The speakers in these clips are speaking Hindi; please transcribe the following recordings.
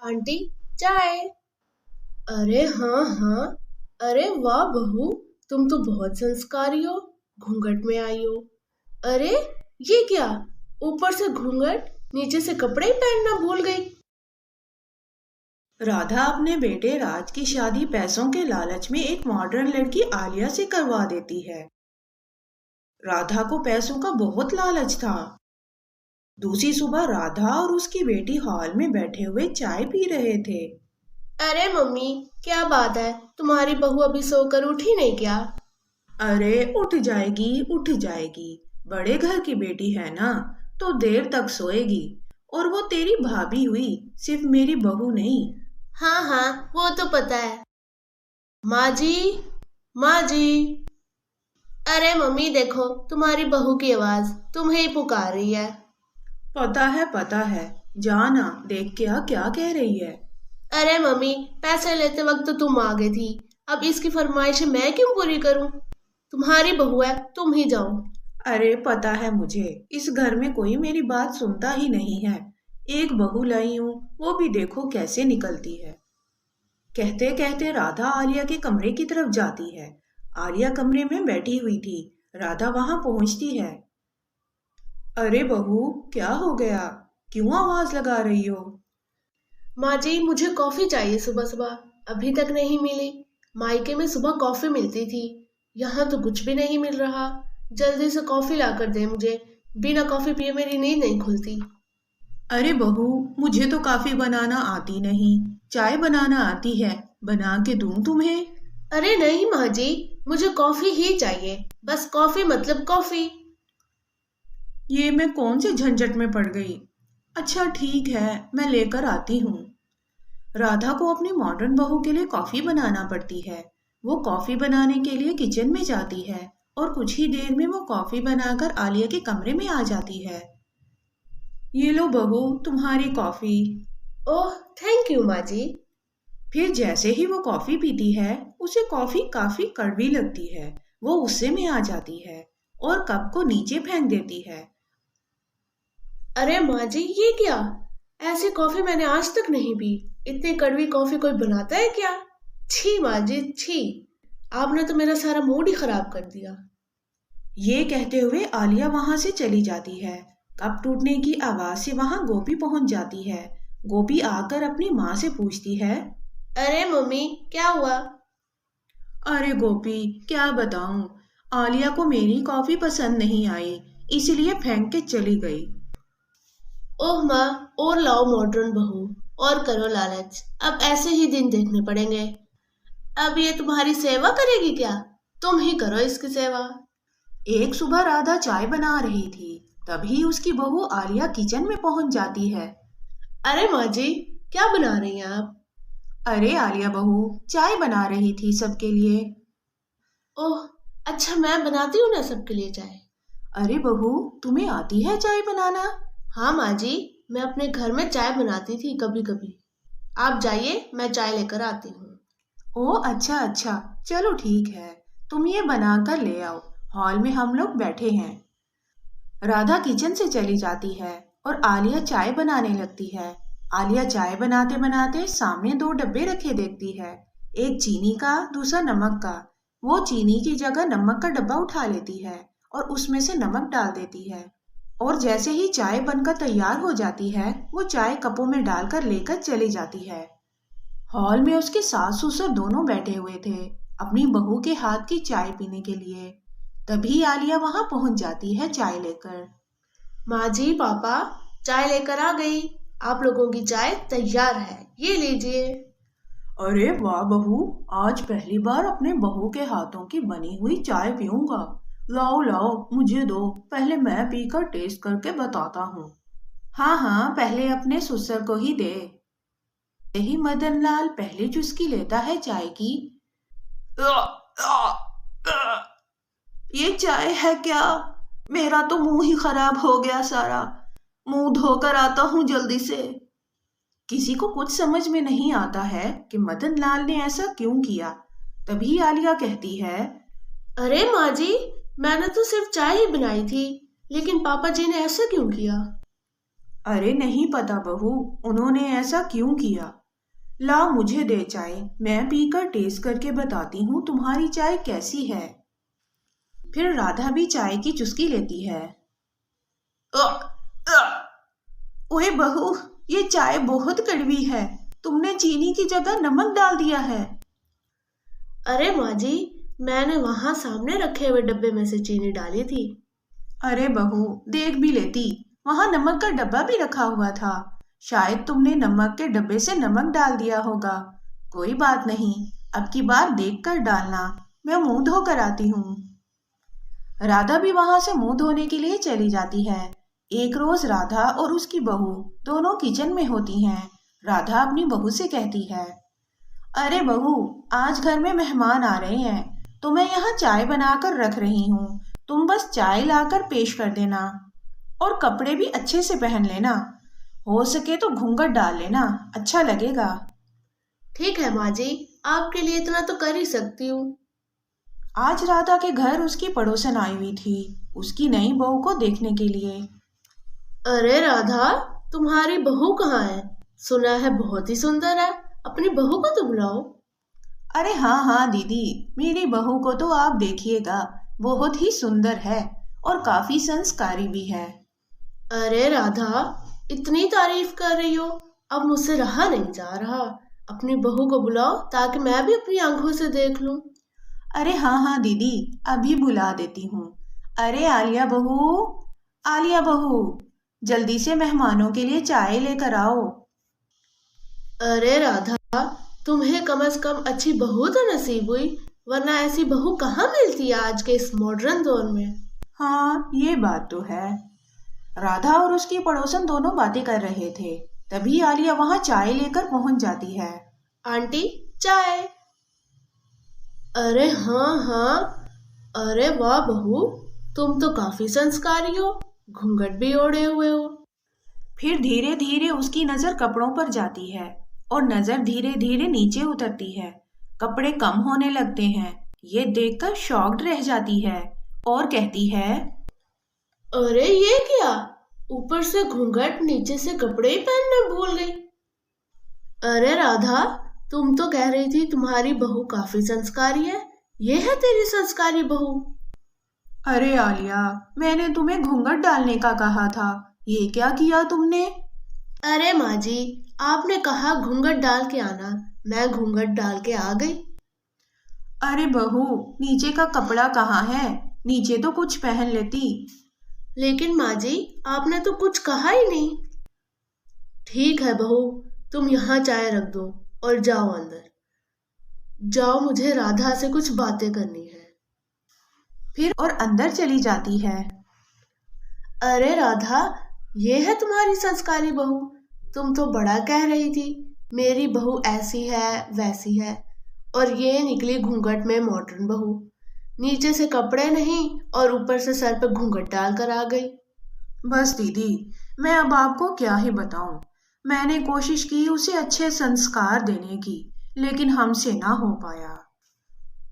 आंटी, चाय। अरे हाँ हाँ। अरे वाह बहू, तुम तो बहुत संस्कारी हो। घूंघट में आई हो। अरे ये क्या, ऊपर से घूंघट, नीचे से कपड़े ही पहनना भूल गई। राधा अपने बेटे राज की शादी पैसों के लालच में एक मॉडर्न लड़की आलिया से करवा देती है। राधा को पैसों का बहुत लालच था। दूसरी सुबह राधा और उसकी बेटी हॉल में बैठे हुए चाय पी रहे थे। अरे मम्मी, क्या बात है, तुम्हारी बहू अभी सोकर उठी नहीं क्या? अरे उठ जाएगी उठ जाएगी, बड़े घर की बेटी है ना, तो देर तक सोएगी। और वो तेरी भाभी हुई, सिर्फ मेरी बहू नहीं। हाँ हाँ, वो तो पता है। माँ जी, माँ जी। अरे मम्मी देखो, तुम्हारी बहू की आवाज तुम्हें ही पुकार रही है। पता है, जाना देख के आ क्या कह रही है। अरे मम्मी, पैसे लेते वक्त तो तुम आ गई थी, अब इसकी फरमाइश मैं क्यों पूरी करूं? तुम्हारी बहू है, तुम ही जाओ। अरे पता है मुझे, इस घर में कोई मेरी बात सुनता ही नहीं है। एक बहू लाई हूँ, वो भी देखो कैसे निकलती है। कहते कहते राधा आलिया के कमरे की तरफ जाती है। आलिया कमरे में बैठी हुई थी। राधा वहां पहुंचती है। अरे बहू, क्या हो गया? क्यों आवाज लगा रही हो? माँ जी, मुझे कॉफी चाहिए सुबह सुबह, अभी तक नहीं मिली। मायके में सुबह कॉफी मिलती थी, यहाँ तो कुछ भी नहीं मिल रहा। जल्दी से कॉफी ला कर दे मुझे, बिना कॉफी पिए मेरी नींद नहीं खुलती। अरे बहू, मुझे तो कॉफी बनाना आती नहीं, चाय बनाना आती है, बना के दूं तुम्हें? अरे नहीं माँ जी, मुझे कॉफी ही चाहिए, बस कॉफी मतलब कॉफी। ये मैं कौन से झंझट में पड़ गई। अच्छा ठीक है, मैं लेकर आती हूँ। राधा को अपनी मॉडर्न बहू के लिए कॉफी बनाना पड़ती है। वो कॉफी बनाने के लिए किचन में जाती है और कुछ ही देर में वो कॉफी बनाकर आलिया के कमरे में आ जाती है। ये लो बहू, तुम्हारी कॉफी। ओह, थैंक यू माँ जी। फिर जैसे ही वो कॉफी पीती है, उसे कॉफी काफी कड़वी लगती है। वो गुस्से में आ जाती है और कप को नीचे फेंक देती है। अरे माँ जी, ये क्या, ऐसी कॉफी मैंने आज तक नहीं पी। इतनी कड़वी कॉफी कोई बनाता है क्या? छी माँ जी, छी। आपने तो मेरा सारा मूड ही खराब कर दिया। ये कहते हुए आलिया वहां से चली जाती है। कप टूटने की आवाज से वहां गोपी पहुंच जाती है। गोपी आकर अपनी माँ से पूछती है। अरे मम्मी, क्या हुआ? अरे गोपी, क्या बताऊं, आलिया को मेरी कॉफी पसंद नहीं आई, इसलिए फेंक के चली गई। ओह माँ, और लाओ मॉडर्न बहू, और करो लालच। अब ऐसे ही दिन देखने पड़ेंगे। अब ये तुम्हारी सेवा करेगी क्या? तुम ही करो इसकी सेवा। एक सुबह राधा चाय बना रही थी, तभी उसकी बहू आलिया किचन में पहुंच जाती है। अरे माँ जी, क्या बना रही हैं आप? अरे आलिया बहू, चाय बना रही थी सबके लिए। ओह, अच्छा, मैं बनाती हूँ ना सबके लिए चाय। अरे बहू, तुम्हें आती है चाय बनाना? हाँ माँ जी, मैं अपने घर में चाय बनाती थी कभी कभी। आप जाइए, मैं चाय लेकर आती हूँ। ओह अच्छा अच्छा, चलो ठीक है, तुम ये बनाकर ले आओ, हॉल में हम लोग बैठे हैं। राधा किचन से चली जाती है और आलिया चाय बनाने लगती है। आलिया चाय बनाते बनाते सामने दो डब्बे रखे देखती है, एक चीनी का, दूसरा नमक का। वो चीनी की जगह नमक का डब्बा उठा लेती है और उसमें से नमक डाल देती है। और जैसे ही चाय बनकर तैयार हो जाती है, वो चाय कपों में डालकर लेकर चली जाती है। हॉल में उसके सास ससुर दोनों बैठे हुए थे, अपनी बहू के हाथ की चाय पीने के लिए। तभी आलिया वहां पहुंच जाती है चाय लेकर। माँ जी, पापा, चाय लेकर आ गई। आप लोगों की चाय तैयार है, ये लीजिए। अरे वाह बहू, आज पहली बार अपने बहू के हाथों की बनी हुई चाय पीऊंगा। लाओ लाओ, मुझे दो, पहले मैं पीकर टेस्ट करके बताता हूँ। हाँ हाँ, पहले अपने ससुर को ही दे। यही मदन लाल पहले चुस्की लेता है चाय की। ये चाय है क्या? मेरा तो मुंह ही खराब हो गया सारा। मुंह धोकर आता हूँ जल्दी से। किसी को कुछ समझ में नहीं आता है कि मदन लाल ने ऐसा क्यों किया। तभी आलिया कहती है। अरे माँ जी, मैंने तो सिर्फ चाय ही बनाई थी, लेकिन पापा जी ने ऐसा क्यों किया? अरे नहीं पता बहू, उन्होंने ऐसा क्यों किया। लाओ मुझे दे चाय, मैं पीकर टेस्ट करके बताती हूँ तुम्हारी चाय कैसी है। फिर राधा भी चाय की चुस्की लेती है। अ, अ, ओए बहू, ये चाय बहुत कड़वी है, तुमने चीनी की जगह नमक डाल दिया है। अरे माँ जी, मैंने वहां सामने रखे हुए डब्बे में से चीनी डाली थी। अरे बहू, देख भी लेती, वहां नमक का डब्बा भी रखा हुआ था। शायद तुमने नमक के डब्बे से नमक डाल दिया होगा। कोई बात नहीं, अब की बार देख कर डालना, मैं मुंह धोकर आती हूँ। राधा भी वहां से मुंह धोने के लिए चली जाती है। एक रोज राधा और उसकी बहू दोनों किचन में होती हैं। राधा अपनी बहू से कहती है, अरे बहू, आज घर में मेहमान आ रहे हैं, तो मैं यहाँ चाय बनाकर रख रही हूँ। तुम बस चाय लाकर पेश कर देना, और कपड़े भी अच्छे से पहन लेना। हो सके तो घूंघट डाल लेना, अच्छा लगेगा। ठीक है माँ जी, आपके लिए इतना तो कर ही सकती हूँ। आज राधा के घर उसकी पड़ोसन आई हुई थी, उसकी नई बहू को देखने के लिए। अरे राधा, तुम्हारी बहू कहाँ है? सुना है बहुत ही सुंदर है, अपनी बहू को तो बुलाओ। अरे हाँ हाँ दीदी, मेरी बहू को तो आप देखिएगा, बहुत ही सुंदर है और काफी संस्कारी भी है। अरे राधा, इतनी तारीफ कर रही हो, अब मुझसे रहा नहीं जा रहा। अपनी बहू को बुलाओ ताकि मैं भी अपनी आंखों से देख लूं। अरे हाँ हाँ दीदी, अभी बुला देती हूँ। अरे आलिया बहू, आलिया बहू, जल्दी से मेहमानों के लिए चाय लेकर आओ। अरे राधा, तुम्हें कम से कम अच्छी बहू तो नसीब हुई, वरना ऐसी बहू कहाँ मिलती है आज के इस मॉडर्न दौर में। हाँ, ये बात तो है। राधा और उसकी पड़ोसन दोनों बातें कर रहे थे, तभी आलिया वहां चाय लेकर पहुंच जाती है। आंटी, चाय। अरे हाँ हाँ, अरे वाह बहू, तुम तो काफी संस्कारी हो, घूंघट भी ओढ़े हुए हो। फिर धीरे धीरे उसकी नजर कपड़ों पर जाती है और नजर धीरे धीरे नीचे उतरती है। कपड़े कम होने लगते हैं। ये देखकर शॉक्ड रह जाती है और कहती है, अरे ये क्या, ऊपर से घूंघट नीचे से कपड़े ही पहनना भूल गई। अरे राधा, तुम तो कह रही थी तुम्हारी बहू काफी संस्कारी है, ये है तेरी संस्कारी बहू। अरे आलिया, मैंने तुम्हें घूंघट डालने का कहा था, ये क्या किया तुमने? अरे माँ जी, आपने कहा घूंघट डाल के आना, मैं घूंघट डाल के आ गई। अरे बहू, नीचे का कपड़ा कहाँ है? नीचे तो कुछ पहन लेती। लेकिन माँ जी, आपने तो कुछ कहा ही नहीं। ठीक है बहू, तुम यहाँ चाय रख दो और जाओ अंदर। जाओ, मुझे राधा से कुछ बातें करनी है। फिर और अंदर चली जाती है। अरे राधा, ये है तुम्हारी संस्कारी बहू। तुम तो बड़ा कह रही थी मेरी बहू ऐसी है वैसी है, और ये निकली घूंघट में मॉडर्न बहू। नीचे से कपड़े नहीं और ऊपर से सर पे घूंघट डालकर आ गई। बस दीदी, मैं अब आपको क्या ही बताऊं। मैंने कोशिश की उसे अच्छे संस्कार देने की, लेकिन हमसे ना हो पाया।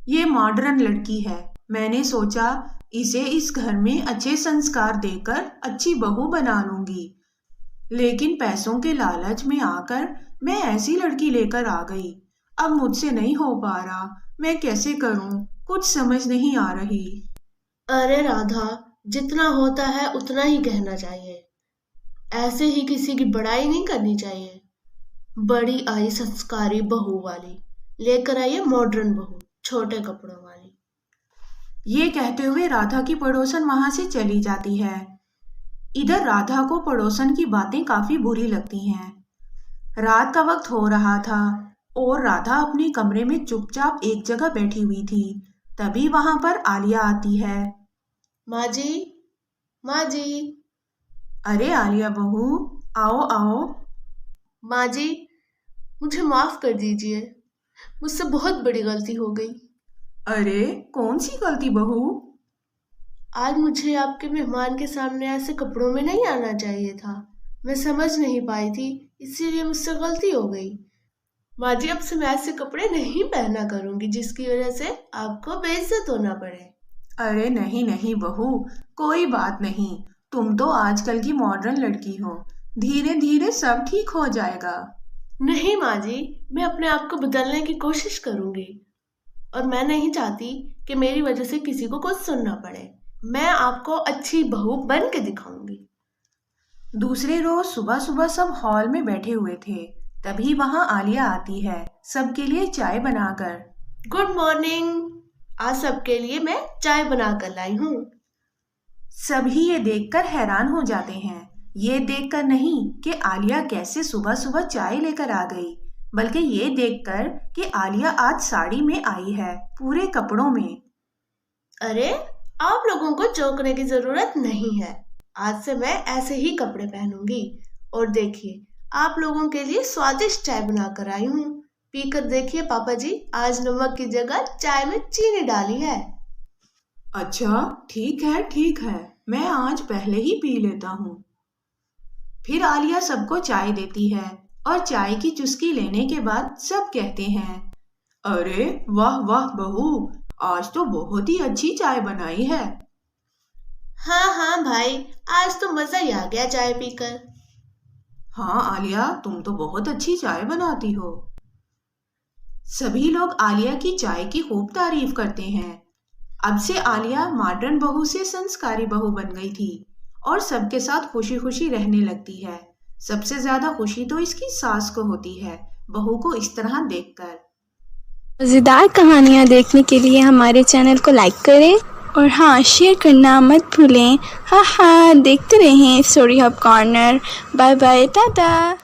ये मॉडर्न लड़की है, मैंने सोचा इसे इस घर में अच्छे संस्कार देकर अच्छी बहू बना लूंगी, लेकिन पैसों के लालच में आकर मैं ऐसी लड़की लेकर आ गई। अब मुझसे नहीं हो पा रहा, मैं कैसे करूं, कुछ समझ नहीं आ रही। अरे राधा, जितना होता है उतना ही कहना चाहिए, ऐसे ही किसी की बड़ाई नहीं करनी चाहिए। बड़ी आई संस्कारी बहू वाली, लेकर आई है मॉडर्न बहू छोटे कपड़ों वाली। ये कहते हुए राधा की पड़ोसन वहां से चली जाती है। इधर राधा को पड़ोसन की बातें काफी बुरी लगती हैं। रात का वक्त हो रहा था और राधा अपने कमरे में चुपचाप एक जगह बैठी हुई थी। तभी वहां पर आलिया आती है। माँ जी, माँ जी। अरे आलिया बहू, आओ आओ। माँ जी, मुझे माफ कर दीजिए, मुझसे बहुत बड़ी गलती हो गई। अरे कौन सी गलती बहू? आज मुझे आपके मेहमान के सामने ऐसे कपड़ों में नहीं आना चाहिए था। मैं समझ नहीं पाई थी, इसीलिए मुझसे गलती हो गई। माँ जी, अब से मैं ऐसे कपड़े नहीं पहना करूंगी जिसकी वजह से आपको बेइज्जत होना पड़े। अरे नहीं नहीं बहू, कोई बात नहीं, तुम तो आजकल की मॉडर्न लड़की हो, धीरे धीरे सब ठीक हो जाएगा। नहीं माँ जी, मैं अपने आप को बदलने की कोशिश करूंगी और मैं नहीं चाहती कि मेरी वजह से किसी को कुछ सुनना पड़े। मैं आपको अच्छी बहू बन के दिखाऊंगी। दूसरे रोज सुबह सुबह सब हॉल में बैठे हुए थे। तभी वहां आलिया आती है, सबके लिए चाय बनाकर। Good morning. आज सबके लिए मैं चाय बना कर लाई हूँ। सभी ये देखकर हैरान हो जाते हैं। ये देखकर नहीं कि आलिया कैसे सुबह सुबह चाय लेकर आ गई, बल्कि ये देखकर कि आलिया आज साड़ी में आई है, पूरे कपड़ों में। अरे, आप लोगों को चौंकने की जरूरत नहीं है। आज से मैं ऐसे ही कपड़े पहनूंगी। और देखिए, आप लोगों के लिए स्वादिष्ट चाय बनाकर आई हूँ। पीकर देखिए पापा जी, आज नमक की जगह चाय में चीनी डाली है। अच्छा, ठीक है, मैं आज पहले ही पी लेता हूँ। फिर आलिया सबको चाय देती है और चाय की चुस्की लेने के बाद सब कहते हैं, अरे वाह वाह बहू, आज तो बहुत ही अच्छी चाय बनाई है। हाँ हाँ भाई, आज तो मजा ही आ गया चाय पीकर। हाँ आलिया, तुम तो बहुत अच्छी चाय बनाती हो। सभी लोग आलिया की चाय की खूब तारीफ करते हैं। अब से आलिया मॉडर्न बहू से संस्कारी बहू बन गई थी और सबके साथ खुशी खुशी रहने लगती है। सबसे ज्यादा खुशी तो इसकी सास को होती है, बहू को इस तरह देखकर। मज़ेदार कहानियाँ देखने के लिए हमारे चैनल को लाइक करें और हाँ, शेयर करना मत भूलें। हाँ हाँ, देखते रहें Story Hub Corner. Bye bye, Tata.